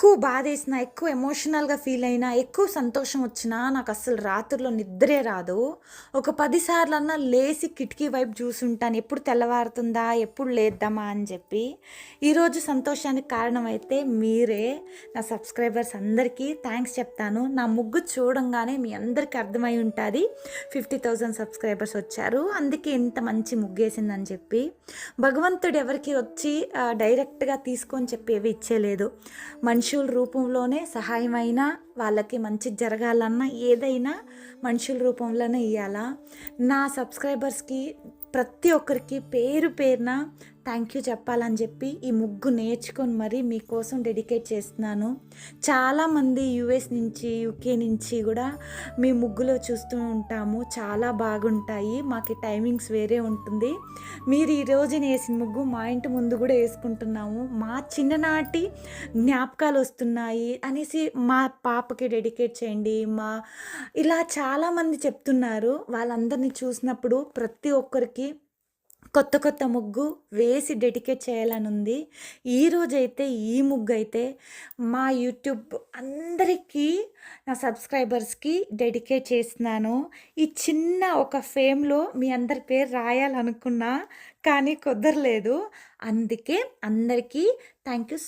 ఎక్కువ బాధేసినా, ఎక్కువ ఎమోషనల్‌గా ఫీల్ అయినా, ఎక్కువ సంతోషం వచ్చినా నాకస్సలు రాత్రిలో నిద్రే రాదు. ఒక 10 సార్లన్నా లేసి కిటికీ వైపు చూసుంటాను. ఎప్పుడు తెల్లవారుతుందా? ఎప్పుడు లేద్దామా? అని చెప్పి. ఈరోజు సంతోషానికి కారణమైతే మీరే. నా సబ్స్క్రైబర్స్ అందరికీ థాంక్స్ చెప్తాను. నా ముగ్గు చూడంగానే మీ అందరికీ అర్థమై ఉంటాది. 50,000 సబ్స్క్రైబర్స్ వచ్చారు. అందుకే ఇంత మంచి ముగ్గేసిందని చెప్పి. భగవంతుడు ఎవరికీ వచ్చి డైరెక్ట్‌గా తీసుకొని చెప్పి ఏవి ఇచ్చేయలేదు. మనుషుల రూపంలోనే సహాయమైనా వాళ్ళకి మంచి జరగాలన్నా ఏదైనా మనుషుల రూపంలోనే ఇయ్యాలా. నా సబ్స్క్రైబర్స్‌కి ప్రతి ఒక్కరికి పేరు పేరున థ్యాంక్ యూ చెప్పాలని చెప్పి ఈ ముగ్గు నేర్చుకొని మరీ మీకోసం డెడికేట్ చేస్తున్నాను. చాలామంది యూఎస్ నుంచి, యూకే నుంచి కూడా మీ ముగ్గులో చూస్తూ ఉంటాము. చాలా బాగుంటాయి. మాకు టైమింగ్స్ వేరే ఉంటుంది. మీరు ఈరోజు వేసిన ముగ్గు మా ఇంటి ముందు కూడా వేసుకుంటున్నాము. మా చిన్ననాటి జ్ఞాపకాలు వస్తున్నాయి అనేసి మా పాపకి డెడికేట్ చేయండి. ఇలా చాలామంది చెప్తున్నారు. వాళ్ళందరినీ చూసినప్పుడు ప్రతి ఒక్కరికి కొత్త కొత్త ముగ్గు వేసి డెడికేట్ చేయాలని ఉంది. ఈరోజైతే ఈ ముగ్గు అయితే మా యూట్యూబ్ అందరికీ నా సబ్స్క్రైబర్స్కి డెడికేట్ చేస్తున్నాను. ఈ చిన్న ఒక ఫేమ్లో మీ అందరి పేరు రాయాలనుకున్నా కానీ కుదరలేదు. అందుకే అందరికీ థ్యాంక్ యూ.